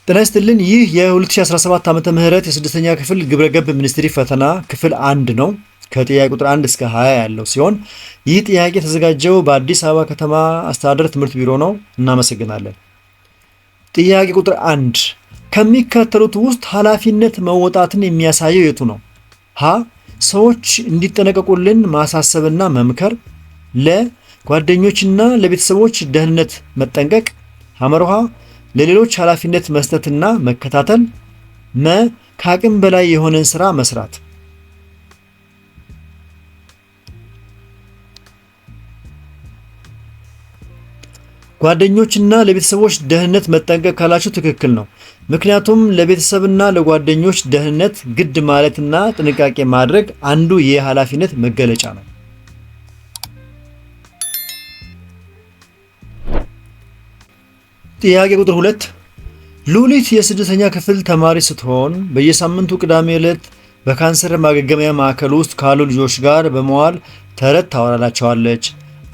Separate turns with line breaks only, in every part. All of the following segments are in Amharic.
ጤና ይስጥልን። ይህ የ2017 ዓመተ ምህረት የስድስተኛ ክፍል ግብረገብ ሚኒስትሪ ፈተና ክፍል 1 ነው። ከጥያቄ ቁጥር 1 እስከ 20 ያለው ሲሆን ይህ ጥያቄ የተዘጋጀው በአዲስ አበባ ከተማ አስተዳደር ትምህርት ቢሮ ነው። እናመሰግናለን። ጥያቄ ቁጥር 1 ከሚከተሉት ውስጥ ኃላፊነት መወጣትን የሚያሳየው የቱ ነው? ሀ ሰዎች እንዲጠነቀቁልን ማሳሰብና መምከር፣ ለ ጓደኞችና ለቤተሰቦች ደህንነት መጠንቀቅ፣ ሐመርሃ ለሌሎች ኃላፊነት መስጠትና መከታተል፣ መ ከአቅም በላይ የሆነን ስራ መስራት። ጓደኞችና ለቤተሰቦች ደህንነት መጠንቀቅ ካላችሁ ትክክል ነው። ምክንያቱም ለቤተሰብና ለጓደኞች ደህንነት ግድ ማለትና ጥንቃቄ ማድረግ አንዱ የኃላፊነት መገለጫ ነው። ጥያቄ ቁጥር 2 ሉሊት የስድስተኛ ክፍል ተማሪ ስትሆን በየሳምንቱ ቅዳሜ ዕለት በካንሰር ማገገሚያ ማዕከል ውስጥ ካሉ ልጆች ጋር በመዋል ተረት ታወራላቸዋለች፣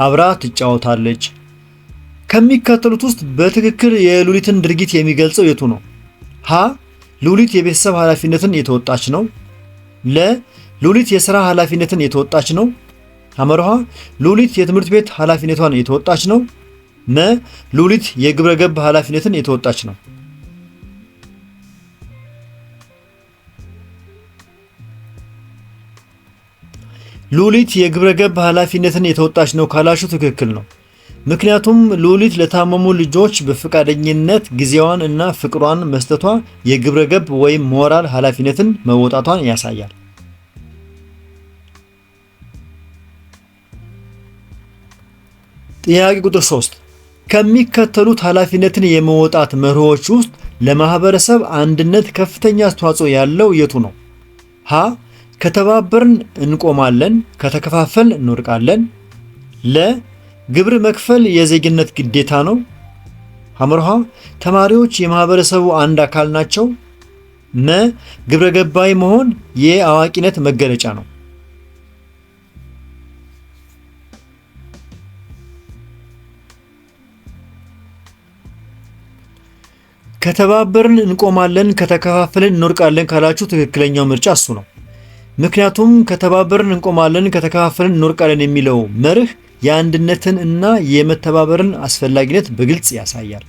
አብራ ትጫወታለች። ከሚከተሉት ውስጥ በትክክል የሉሊትን ድርጊት የሚገልጸው የቱ ነው? ሀ ሉሊት የቤተሰብ ኃላፊነትን የተወጣች ነው። ለ ሉሊት የሥራ ኃላፊነትን የተወጣች ነው። ሐመርሃ ሉሊት የትምህርት ቤት ኃላፊነቷን የተወጣች ነው። መ ሉሊት የግብረ ገብ ኃላፊነትን የተወጣች ነው። ሉሊት የግብረ ገብ ኃላፊነትን የተወጣች ነው ካላችሁ ትክክል ነው። ምክንያቱም ሉሊት ለታመሙ ልጆች በፈቃደኝነት ጊዜዋን እና ፍቅሯን መስጠቷ የግብረ ገብ ወይም ሞራል ኃላፊነትን መወጣቷን ያሳያል። ጥያቄ ቁጥር 3 ከሚከተሉት ኃላፊነትን የመወጣት መርሆች ውስጥ ለማህበረሰብ አንድነት ከፍተኛ አስተዋጽኦ ያለው የቱ ነው? ሀ ከተባበርን እንቆማለን፣ ከተከፋፈል እንወድቃለን። ለ ግብር መክፈል የዜግነት ግዴታ ነው። ሐመርሃ ተማሪዎች የማህበረሰቡ አንድ አካል ናቸው። መ ግብረ ገባይ መሆን የአዋቂነት መገለጫ ነው። ከተባበርን እንቆማለን፣ ከተከፋፈልን እንወድቃለን ካላችሁ ትክክለኛው ምርጫ እሱ ነው። ምክንያቱም ከተባበርን እንቆማለን፣ ከተከፋፈልን እንወድቃለን የሚለው መርህ የአንድነትን እና የመተባበርን አስፈላጊነት በግልጽ ያሳያል።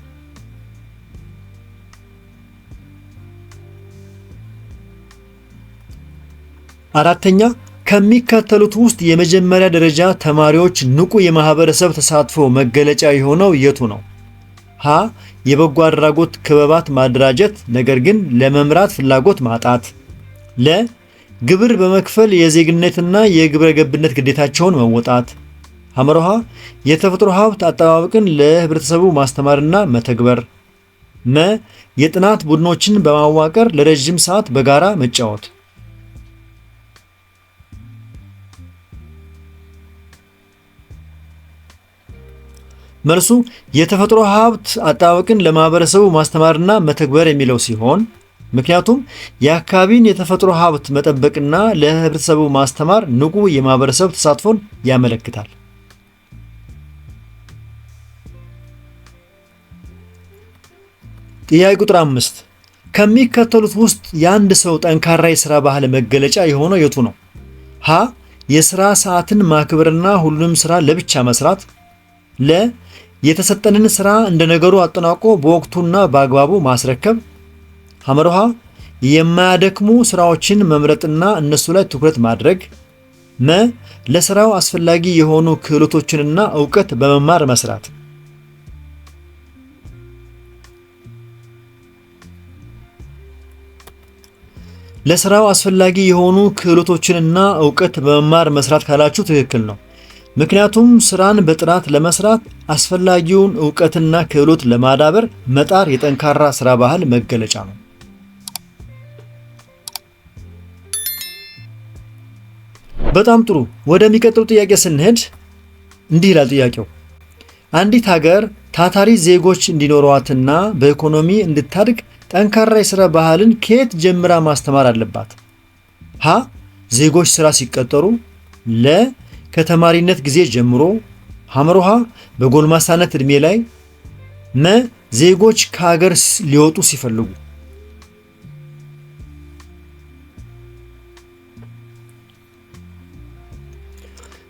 አራተኛ ከሚከተሉት ውስጥ የመጀመሪያ ደረጃ ተማሪዎች ንቁ የማህበረሰብ ተሳትፎ መገለጫ የሆነው የቱ ነው? ሀ የበጎ አድራጎት ክበባት ማደራጀት ነገር ግን ለመምራት ፍላጎት ማጣት። ለ ግብር በመክፈል የዜግነትና የግብረ ገብነት ግዴታቸውን መወጣት። ሐመርሃ የተፈጥሮ ሀብት አጠባበቅን ለህብረተሰቡ ማስተማርና መተግበር። መ የጥናት ቡድኖችን በማዋቀር ለረጅም ሰዓት በጋራ መጫወት። መልሱ የተፈጥሮ ሀብት አጠባበቅን ለማህበረሰቡ ማስተማርና መተግበር የሚለው ሲሆን ምክንያቱም የአካባቢን የተፈጥሮ ሀብት መጠበቅና ለህብረተሰቡ ማስተማር ንቁ የማህበረሰብ ተሳትፎን ያመለክታል። ጥያቄ ቁጥር 5 ከሚከተሉት ውስጥ የአንድ ሰው ጠንካራ የሥራ ባህል መገለጫ የሆነው የቱ ነው? ሀ የሥራ ሰዓትን ማክበርና ሁሉንም ሥራ ለብቻ መስራት። ለ የተሰጠንን ሥራ እንደ ነገሩ አጠናቆ በወቅቱና በአግባቡ ማስረከብ። ሐመርሃ የማያደክሙ ሥራዎችን መምረጥና እነሱ ላይ ትኩረት ማድረግ። መ ለሥራው አስፈላጊ የሆኑ ክህሎቶችንና ዕውቀት በመማር መስራት። ለሥራው አስፈላጊ የሆኑ ክህሎቶችንና ዕውቀት በመማር መስራት ካላችሁ ትክክል ነው። ምክንያቱም ስራን በጥራት ለመስራት አስፈላጊውን ዕውቀትና ክህሎት ለማዳበር መጣር የጠንካራ ስራ ባህል መገለጫ ነው። በጣም ጥሩ። ወደሚቀጥሉ ጥያቄ ስንሄድ እንዲህ ይላል ጥያቄው። አንዲት ሀገር ታታሪ ዜጎች እንዲኖሯትና በኢኮኖሚ እንድታድግ ጠንካራ የሥራ ባህልን ከየት ጀምራ ማስተማር አለባት? ሀ ዜጎች ስራ ሲቀጠሩ። ለ ከተማሪነት ጊዜ ጀምሮ። ሐመርሃ በጎልማሳነት ዕድሜ ላይ። መ ዜጎች ከሀገር ሊወጡ ሲፈልጉ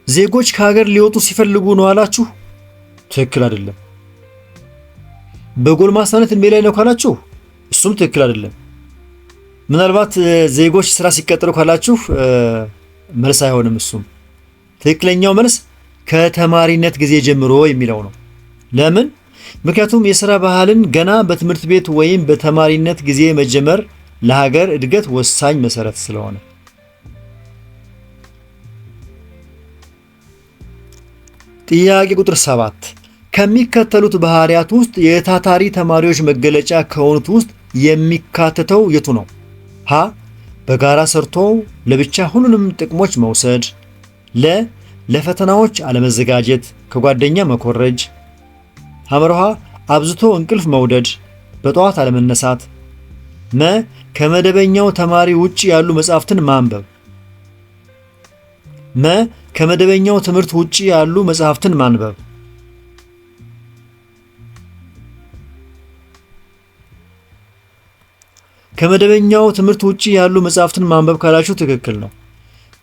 ዜጎች ከሀገር ሊወጡ ሲፈልጉ ነው አላችሁ? ትክክል አይደለም። በጎልማሳነት እድሜ ላይ ነው ካላችሁ እሱም ትክክል አይደለም። ምናልባት ዜጎች ስራ ሲቀጥሩ ካላችሁ መልስ አይሆንም። እሱም ትክክለኛው መልስ ከተማሪነት ጊዜ ጀምሮ የሚለው ነው። ለምን? ምክንያቱም የሥራ ባህልን ገና በትምህርት ቤት ወይም በተማሪነት ጊዜ መጀመር ለሀገር እድገት ወሳኝ መሰረት ስለሆነ። ጥያቄ ቁጥር 7 ከሚከተሉት ባህሪያት ውስጥ የታታሪ ተማሪዎች መገለጫ ከሆኑት ውስጥ የሚካተተው የቱ ነው? ሀ በጋራ ሰርቶ ለብቻ ሁሉንም ጥቅሞች መውሰድ፣ ለ ለፈተናዎች አለመዘጋጀት፣ ከጓደኛ መኮረጅ፣ ሐመርሃ አብዝቶ እንቅልፍ መውደድ፣ በጠዋት አለመነሳት፣ መ ከመደበኛው ተማሪ ውጪ ያሉ መጻሕፍትን ማንበብ። መ ከመደበኛው ትምህርት ውጪ ያሉ መጽሐፍትን ማንበብ። ከመደበኛው ትምህርት ውጪ ያሉ መጽሐፍትን ማንበብ ካላችሁ ትክክል ነው።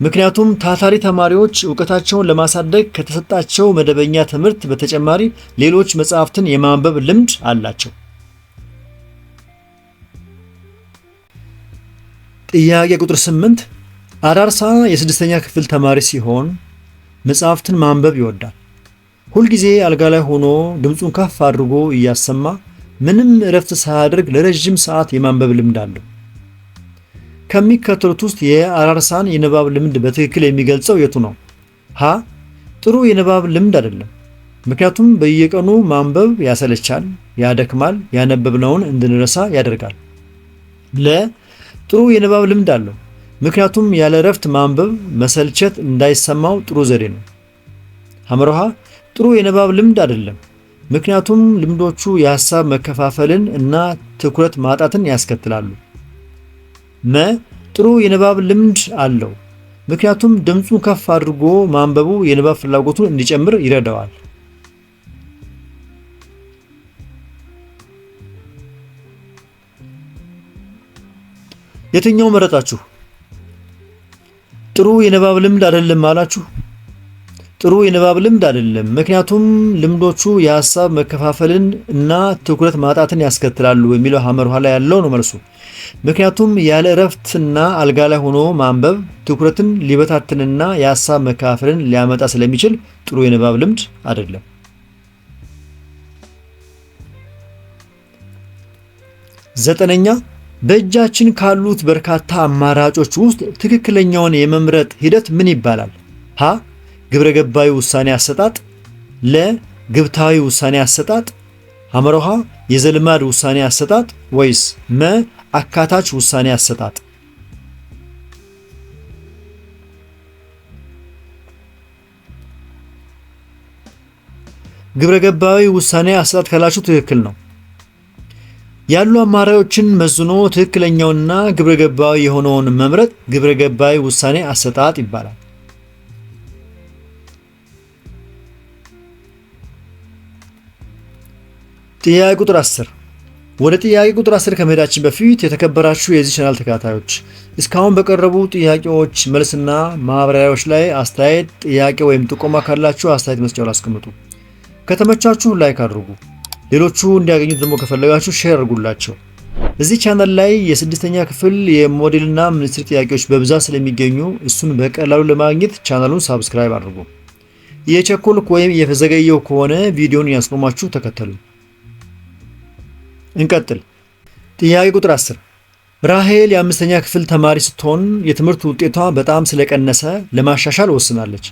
ምክንያቱም ታታሪ ተማሪዎች ዕውቀታቸውን ለማሳደግ ከተሰጣቸው መደበኛ ትምህርት በተጨማሪ ሌሎች መጽሐፍትን የማንበብ ልምድ አላቸው። ጥያቄ ቁጥር 8 አራርሳ የስድስተኛ ክፍል ተማሪ ሲሆን መጽሐፍትን ማንበብ ይወዳል። ሁልጊዜ አልጋ ላይ ሆኖ ድምፁን ከፍ አድርጎ እያሰማ ምንም እረፍት ሳያደርግ ለረጅም ሰዓት የማንበብ ልምድ አለው። ከሚከተሉት ውስጥ የአራርሳን የንባብ ልምድ በትክክል የሚገልጸው የቱ ነው? ሀ ጥሩ የንባብ ልምድ አይደለም፣ ምክንያቱም በየቀኑ ማንበብ ያሰለቻል፣ ያደክማል፣ ያነበብነውን እንድንረሳ ያደርጋል። ለ ጥሩ የንባብ ልምድ አለው፣ ምክንያቱም ያለ እረፍት ማንበብ መሰልቸት እንዳይሰማው ጥሩ ዘዴ ነው። ሐመርሃ ጥሩ የንባብ ልምድ አይደለም፣ ምክንያቱም ልምዶቹ የሐሳብ መከፋፈልን እና ትኩረት ማጣትን ያስከትላሉ። መ ጥሩ የንባብ ልምድ አለው፣ ምክንያቱም ድምፁን ከፍ አድርጎ ማንበቡ የንባብ ፍላጎቱን እንዲጨምር ይረዳዋል። የትኛው መረጣችሁ? ጥሩ የንባብ ልምድ አይደለም አላችሁ? ጥሩ የንባብ ልምድ አይደለም፣ ምክንያቱም ልምዶቹ የሐሳብ መከፋፈልን እና ትኩረት ማጣትን ያስከትላሉ የሚለው ሐመርሃ ላይ ያለው ነው መልሱ። ምክንያቱም ያለ እረፍትና አልጋ ላይ ሆኖ ማንበብ ትኩረትን ሊበታትንና የሐሳብ መከፋፈልን ሊያመጣ ስለሚችል ጥሩ የንባብ ልምድ አይደለም። ዘጠነኛ በእጃችን ካሉት በርካታ አማራጮች ውስጥ ትክክለኛውን የመምረጥ ሂደት ምን ይባላል? ሀ ግብረገባዊ ውሳኔ አሰጣጥ፣ ለ ግብታዊ ውሳኔ አሰጣጥ፣ ሐመርሃ የዘልማድ ውሳኔ አሰጣጥ ወይስ መ አካታች ውሳኔ አሰጣጥ? ግብረገባዊ ውሳኔ አሰጣጥ ካላችሁ ትክክል ነው። ያሉ አማራጮችን መዝኖ ትክክለኛውንና ግብረገባዊ የሆነውን መምረጥ ግብረገባዊ ውሳኔ አሰጣጥ ይባላል። ጥያቄ ቁጥር 10 ወደ ጥያቄ ቁጥር 10 ከመሄዳችን በፊት የተከበራችሁ የዚህ ቻናል ተከታታዮች እስካሁን በቀረቡ ጥያቄዎች መልስና ማብራሪያዎች ላይ አስተያየት፣ ጥያቄ ወይም ጥቆማ ካላችሁ አስተያየት መስጫው ላይ አስቀምጡ። ከተመቻችሁ ላይክ አድርጉ። ሌሎቹ እንዲያገኙት ደግሞ ከፈለጋችሁ ሼር አድርጉላቸው። እዚህ ቻናል ላይ የስድስተኛ ክፍል የሞዴልና ሚኒስትሪ ጥያቄዎች በብዛት ስለሚገኙ እሱን በቀላሉ ለማግኘት ቻናሉን ሳብስክራይብ አድርጉ። የቸኮልኩ ወይም የዘገየው ከሆነ ቪዲዮን ያስቆማችሁ ተከተሉ። እንቀጥል። ጥያቄ ቁጥር 10 ራሄል የአምስተኛ ክፍል ተማሪ ስትሆን የትምህርት ውጤቷ በጣም ስለቀነሰ ለማሻሻል ወስናለች።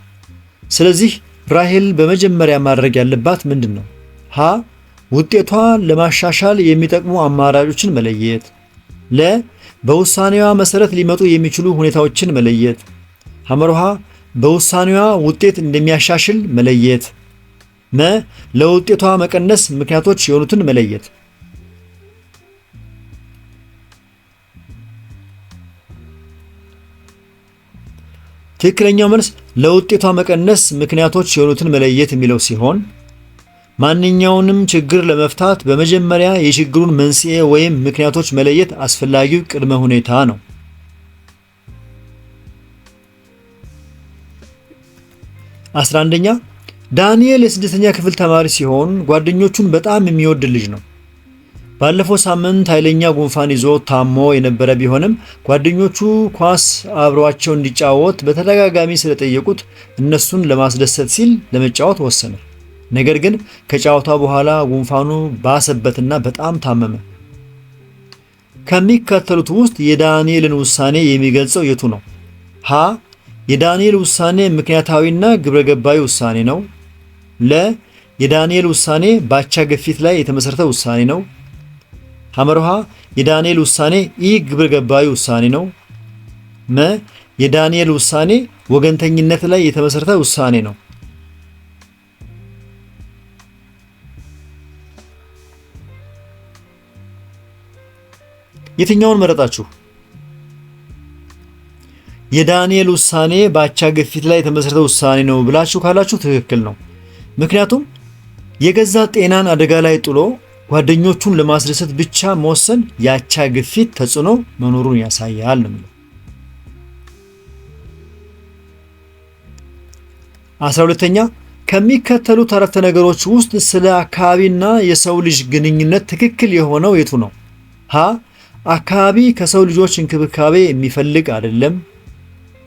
ስለዚህ ራሄል በመጀመሪያ ማድረግ ያለባት ምንድን ነው? ሀ ውጤቷ ለማሻሻል የሚጠቅሙ አማራጮችን መለየት፣ ለ በውሳኔዋ መሰረት ሊመጡ የሚችሉ ሁኔታዎችን መለየት፣ ሐመርሃ በውሳኔዋ ውጤት እንደሚያሻሽል መለየት፣ መ ለውጤቷ መቀነስ ምክንያቶች የሆኑትን መለየት። ትክክለኛው መልስ ለውጤቷ መቀነስ ምክንያቶች የሆኑትን መለየት የሚለው ሲሆን ማንኛውንም ችግር ለመፍታት በመጀመሪያ የችግሩን መንስኤ ወይም ምክንያቶች መለየት አስፈላጊው ቅድመ ሁኔታ ነው። 11ኛ ዳንኤል የስድስተኛ ክፍል ተማሪ ሲሆን ጓደኞቹን በጣም የሚወድ ልጅ ነው። ባለፈው ሳምንት ኃይለኛ ጉንፋን ይዞ ታሞ የነበረ ቢሆንም ጓደኞቹ ኳስ አብሯቸው እንዲጫወት በተደጋጋሚ ስለጠየቁት እነሱን ለማስደሰት ሲል ለመጫወት ወሰነ። ነገር ግን ከጨዋታው በኋላ ጉንፋኑ ባሰበትና በጣም ታመመ። ከሚከተሉት ውስጥ የዳንኤልን ውሳኔ የሚገልጸው የቱ ነው? ሀ የዳንኤል ውሳኔ ምክንያታዊና ግብረገባዊ ውሳኔ ነው። ለ የዳንኤል ውሳኔ በአቻ ግፊት ላይ የተመሰረተ ውሳኔ ነው። ሐመርሃ የዳንኤል ውሳኔ ኢ ግብረገባዊ ውሳኔ ነው። መ የዳንኤል ውሳኔ ወገንተኝነት ላይ የተመሰረተ ውሳኔ ነው። የትኛውን መረጣችሁ? የዳንኤል ውሳኔ በአቻ ግፊት ላይ የተመሰረተ ውሳኔ ነው ብላችሁ ካላችሁ ትክክል ነው። ምክንያቱም የገዛ ጤናን አደጋ ላይ ጥሎ ጓደኞቹን ለማስደሰት ብቻ መወሰን የአቻ ግፊት ተጽዕኖ መኖሩን ያሳያል ነው የሚለው። 12ኛ ከሚከተሉት አረፍተ ነገሮች ውስጥ ስለ አካባቢና የሰው ልጅ ግንኙነት ትክክል የሆነው የቱ ነው? ሀ አካባቢ ከሰው ልጆች እንክብካቤ የሚፈልግ አይደለም።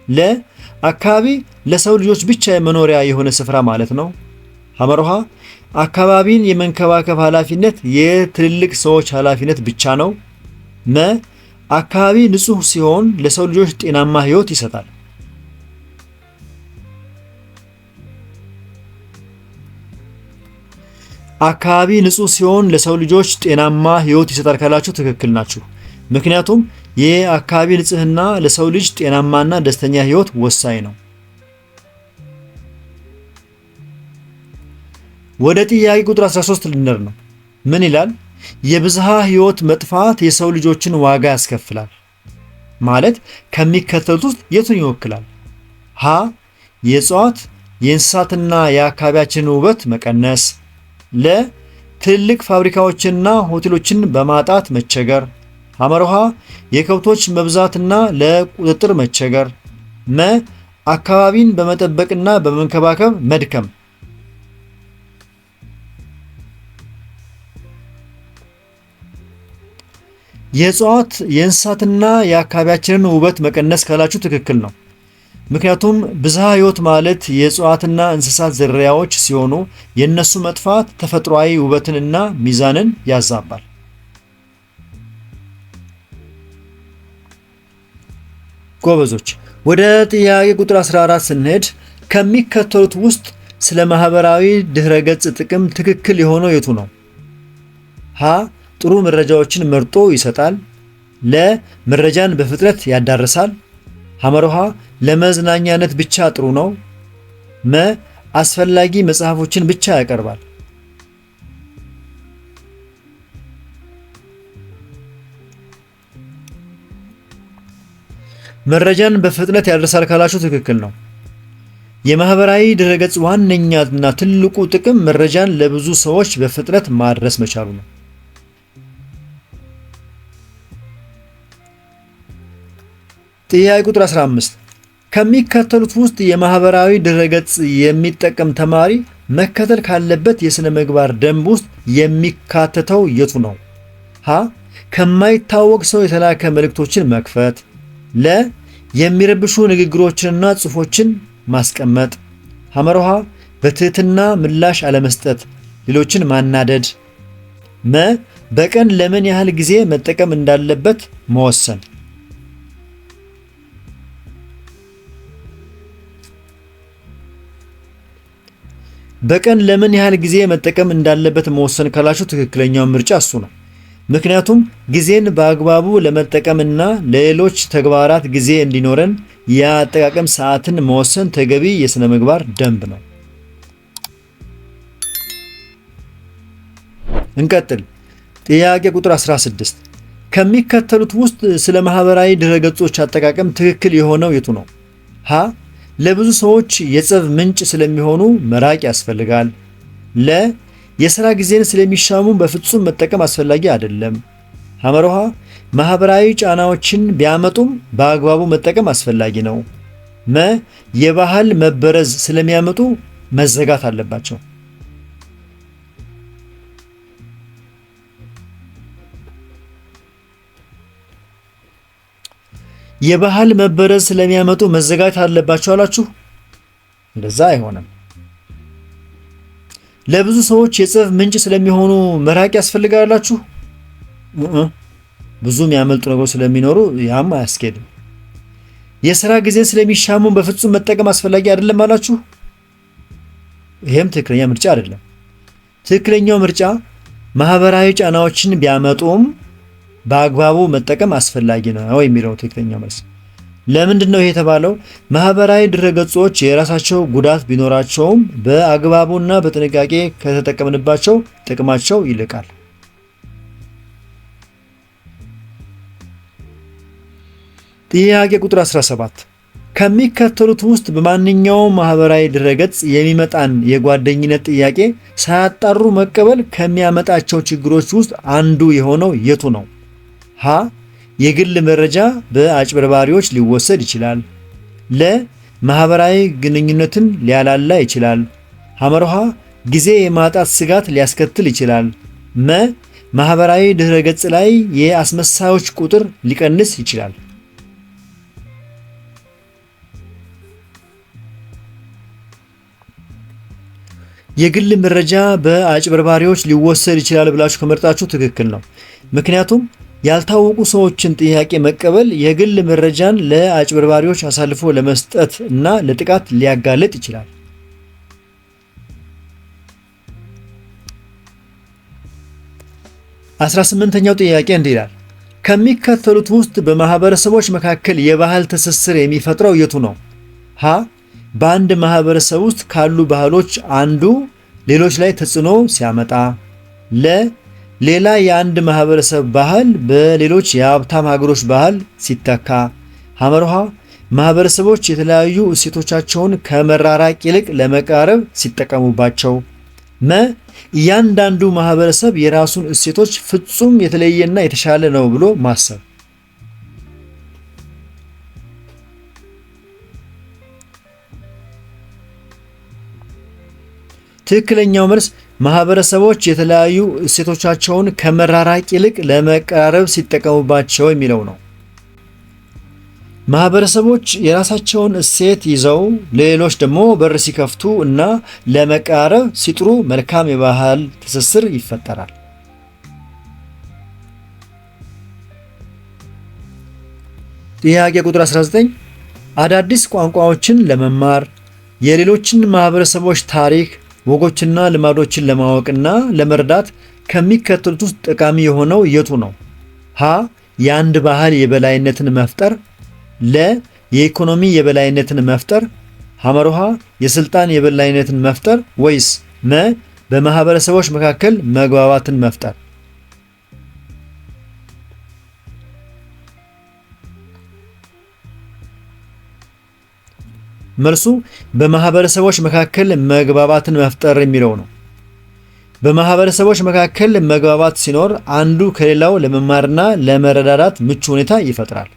ለ አካባቢ ለሰው ልጆች ብቻ የመኖሪያ የሆነ ስፍራ ማለት ነው። ሐመርሃ አካባቢን የመንከባከብ ኃላፊነት የትልልቅ ሰዎች ኃላፊነት ብቻ ነው። መ አካባቢ ንጹህ ሲሆን ለሰው ልጆች ጤናማ ሕይወት ይሰጣል። አካባቢ ንጹህ ሲሆን ለሰው ልጆች ጤናማ ሕይወት ይሰጣል ካላችሁ ትክክል ናችሁ። ምክንያቱም የአካባቢ ንጽህና ለሰው ልጅ ጤናማና ደስተኛ ሕይወት ወሳኝ ነው። ወደ ጥያቄ ቁጥር 13 ልንደር ነው። ምን ይላል? የብዝሃ ሕይወት መጥፋት የሰው ልጆችን ዋጋ ያስከፍላል ማለት ከሚከተሉት ውስጥ የቱን ይወክላል? ሀ የእጽዋት የእንስሳትና የአካባቢያችንን ውበት መቀነስ። ለ ትልልቅ ፋብሪካዎችንና ሆቴሎችን በማጣት መቸገር። ሐመርሃ የከብቶች መብዛትና ለቁጥጥር መቸገር። መ አካባቢን በመጠበቅና በመንከባከብ መድከም። የእጽዋት የእንስሳትና የአካባቢያችንን ውበት መቀነስ ካላችሁ ትክክል ነው። ምክንያቱም ብዝሃ ሕይወት ማለት የእጽዋትና እንስሳት ዝርያዎች ሲሆኑ የእነሱ መጥፋት ተፈጥሯዊ ውበትንና ሚዛንን ያዛባል። ጎበዞች ወደ ጥያቄ ቁጥር 14 ስንሄድ ከሚከተሉት ውስጥ ስለ ማህበራዊ ድህረ ገጽ ጥቅም ትክክል የሆነው የቱ ነው? ሀ ጥሩ መረጃዎችን መርጦ ይሰጣል። ለ መረጃን በፍጥነት ያዳርሳል። ሐመርሃ ለመዝናኛነት ብቻ ጥሩ ነው። መ አስፈላጊ መጽሐፎችን ብቻ ያቀርባል። መረጃን በፍጥነት ያደርሳል ካላችሁ ትክክል ነው። የማህበራዊ ድረገጽ ዋነኛና ትልቁ ጥቅም መረጃን ለብዙ ሰዎች በፍጥነት ማድረስ መቻሉ ነው። ጥያቄ ቁጥር 15 ከሚከተሉት ውስጥ የማህበራዊ ድረገጽ የሚጠቀም ተማሪ መከተል ካለበት የሥነ ምግባር ደንብ ውስጥ የሚካተተው የቱ ነው? ሀ ከማይታወቅ ሰው የተላከ መልእክቶችን መክፈት። ለ የሚረብሹ ንግግሮችንና ጽሑፎችን ማስቀመጥ። ሐመርሃ በትህትና ምላሽ አለመስጠት፣ ሌሎችን ማናደድ። መ በቀን ለምን ያህል ጊዜ መጠቀም እንዳለበት መወሰን። በቀን ለምን ያህል ጊዜ መጠቀም እንዳለበት መወሰን ካላችሁ ትክክለኛው ምርጫ እሱ ነው። ምክንያቱም ጊዜን በአግባቡ ለመጠቀምና ለሌሎች ተግባራት ጊዜ እንዲኖረን የአጠቃቀም ሰዓትን መወሰን ተገቢ የሥነ ምግባር ደንብ ነው። እንቀጥል። ጥያቄ ቁጥር 16 ከሚከተሉት ውስጥ ስለ ማህበራዊ ድረገጾች አጠቃቀም ትክክል የሆነው የቱ ነው? ሀ ለብዙ ሰዎች የጸብ ምንጭ ስለሚሆኑ መራቅ ያስፈልጋል። ለ የሥራ ጊዜን ስለሚሻሙ በፍጹም መጠቀም አስፈላጊ አይደለም። ሐመርሃ ማህበራዊ ጫናዎችን ቢያመጡም በአግባቡ መጠቀም አስፈላጊ ነው። መ የባህል መበረዝ ስለሚያመጡ መዘጋት አለባቸው። የባህል መበረዝ ስለሚያመጡ መዘጋት አለባቸው አላችሁ? እንደዛ አይሆንም። ለብዙ ሰዎች የጸብ ምንጭ ስለሚሆኑ መራቅ ያስፈልጋላችሁ? ብዙ የሚያመልጡ ነገሮች ስለሚኖሩ ያም አያስኬድም። የሥራ ጊዜን ስለሚሻሙ በፍጹም መጠቀም አስፈላጊ አይደለም አላችሁ? ይሄም ትክክለኛ ምርጫ አይደለም። ትክክለኛው ምርጫ ማህበራዊ ጫናዎችን ቢያመጡም በአግባቡ መጠቀም አስፈላጊ ነው የሚለው ትክክለኛው መልስ። ለምንድን ነው ይሄ የተባለው? ማህበራዊ ድረገጾች የራሳቸው ጉዳት ቢኖራቸውም በአግባቡና በጥንቃቄ ከተጠቀምንባቸው ጥቅማቸው ይልቃል። ጥያቄ ቁጥር 17 ከሚከተሉት ውስጥ በማንኛውም ማህበራዊ ድረገጽ የሚመጣን የጓደኝነት ጥያቄ ሳያጣሩ መቀበል ከሚያመጣቸው ችግሮች ውስጥ አንዱ የሆነው የቱ ነው? ሀ የግል መረጃ በአጭበርባሪዎች ሊወሰድ ይችላል። ለ ማህበራዊ ግንኙነትን ሊያላላ ይችላል። ሐመርሃ ጊዜ የማጣት ስጋት ሊያስከትል ይችላል። መ ማህበራዊ ድረገጽ ላይ የአስመሳዮች ቁጥር ሊቀንስ ይችላል። የግል መረጃ በአጭበርባሪዎች ሊወሰድ ይችላል ብላችሁ ከመርጣችሁ ትክክል ነው። ምክንያቱም ያልታወቁ ሰዎችን ጥያቄ መቀበል የግል መረጃን ለአጭበርባሪዎች አሳልፎ ለመስጠት እና ለጥቃት ሊያጋልጥ ይችላል። አስራ ስምንተኛው ጥያቄ እንዲህ ይላል። ከሚከተሉት ውስጥ በማህበረሰቦች መካከል የባህል ትስስር የሚፈጥረው የቱ ነው? ሀ በአንድ ማህበረሰብ ውስጥ ካሉ ባህሎች አንዱ ሌሎች ላይ ተጽዕኖ ሲያመጣ። ሌላ የአንድ ማህበረሰብ ባህል በሌሎች የሀብታም ሀገሮች ባህል ሲተካ። ሐመርሃ ማህበረሰቦች የተለያዩ እሴቶቻቸውን ከመራራቅ ይልቅ ለመቃረብ ሲጠቀሙባቸው። መ እያንዳንዱ ማህበረሰብ የራሱን እሴቶች ፍጹም የተለየና የተሻለ ነው ብሎ ማሰብ። ትክክለኛው መልስ ማህበረሰቦች የተለያዩ እሴቶቻቸውን ከመራራቅ ይልቅ ለመቀራረብ ሲጠቀሙባቸው የሚለው ነው። ማህበረሰቦች የራሳቸውን እሴት ይዘው ለሌሎች ደግሞ በር ሲከፍቱ እና ለመቀራረብ ሲጥሩ መልካም የባህል ትስስር ይፈጠራል። ጥያቄ ቁጥር 19 አዳዲስ ቋንቋዎችን ለመማር የሌሎችን ማህበረሰቦች ታሪክ ወጎችና ልማዶችን ለማወቅና ለመረዳት ከሚከተሉት ውስጥ ጠቃሚ የሆነው የቱ ነው? ሀ የአንድ ባህል የበላይነትን መፍጠር። ለ የኢኮኖሚ የበላይነትን መፍጠር። ሐመርሃ የስልጣን የበላይነትን መፍጠር ወይስ መ በማህበረሰቦች መካከል መግባባትን መፍጠር? መልሱ በማህበረሰቦች መካከል መግባባትን መፍጠር የሚለው ነው። በማህበረሰቦች መካከል መግባባት ሲኖር አንዱ ከሌላው ለመማርና ለመረዳዳት ምቹ ሁኔታ ይፈጥራል።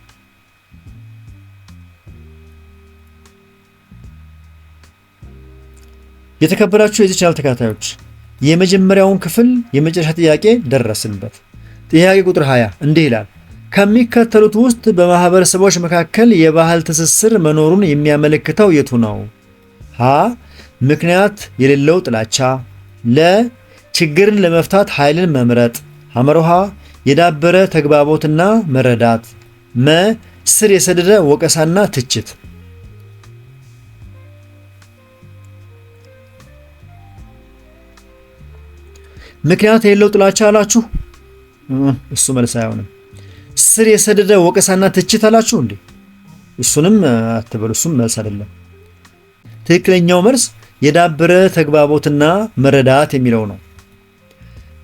የተከበራችሁ የዚህ ቻናል ተከታታዮች የመጀመሪያውን ክፍል የመጨረሻ ጥያቄ ደረስንበት። ጥያቄ ቁጥር 20 እንዲህ ይላል። ከሚከተሉት ውስጥ በማህበረሰቦች መካከል የባህል ትስስር መኖሩን የሚያመለክተው የቱ ነው? ሀ ምክንያት የሌለው ጥላቻ። ለ ችግርን ለመፍታት ኃይልን መምረጥ። ሐመርሃ የዳበረ ተግባቦትና መረዳት። መ ስር የሰደደ ወቀሳና ትችት። ምክንያት የሌለው ጥላቻ አላችሁ? እሱ መልስ አይሆንም። ስር የሰደደ ወቀሳና ትችት አላችሁ እንዴ? እሱንም አትበሉ፣ እሱም መልስ አይደለም። ትክክለኛው መልስ የዳበረ ተግባቦትና መረዳት የሚለው ነው።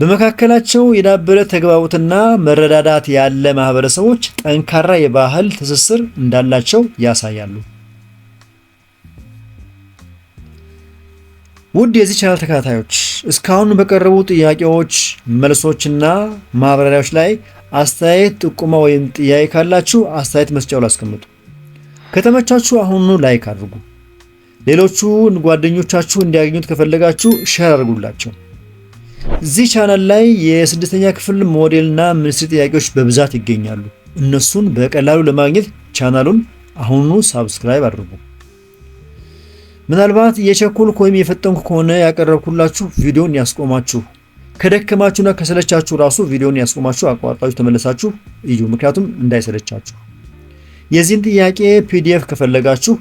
በመካከላቸው የዳበረ ተግባቦትና መረዳዳት ያለ ማህበረሰቦች ጠንካራ የባህል ትስስር እንዳላቸው ያሳያሉ። ውድ የዚህ ቻናል ተከታታዮች እስካሁን በቀረቡ ጥያቄዎች፣ መልሶችና ማብራሪያዎች ላይ አስተያየት፣ ጥቆማ ወይም ጥያቄ ካላችሁ አስተያየት መስጫው ላይ አስቀምጡ። ከተመቻችሁ አሁኑ ላይክ አድርጉ። ሌሎቹ ጓደኞቻችሁ እንዲያገኙት ከፈለጋችሁ ሼር አድርጉላቸው። እዚህ ቻናል ላይ የስድስተኛ ክፍል ሞዴልና ሚኒስትሪ ጥያቄዎች በብዛት ይገኛሉ። እነሱን በቀላሉ ለማግኘት ቻናሉን አሁኑ ሳብስክራይብ አድርጉ። ምናልባት የቸኮልኩ ወይም የፈጠንኩ ከሆነ ያቀረብኩላችሁ ቪዲዮን ያስቆማችሁ፣ ከደከማችሁና ከሰለቻችሁ ራሱ ቪዲዮን ያስቆማችሁ አቋርጣችሁ ተመለሳችሁ እዩ፣ ምክንያቱም እንዳይሰለቻችሁ። የዚህን ጥያቄ ፒዲኤፍ ከፈለጋችሁ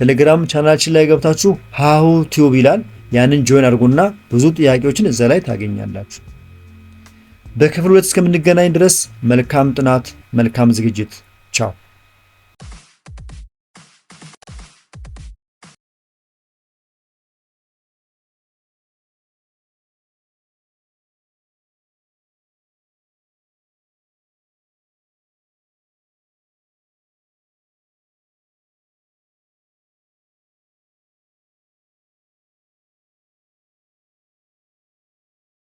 ቴሌግራም ቻናላችን ላይ ገብታችሁ ሃሁ ቲዩብ ይላል፣ ያንን ጆይን አድርጉና ብዙ ጥያቄዎችን እዛ ላይ ታገኛላችሁ። በክፍል 2 እስከምንገናኝ ድረስ መልካም ጥናት፣ መልካም ዝግጅት። ቻው።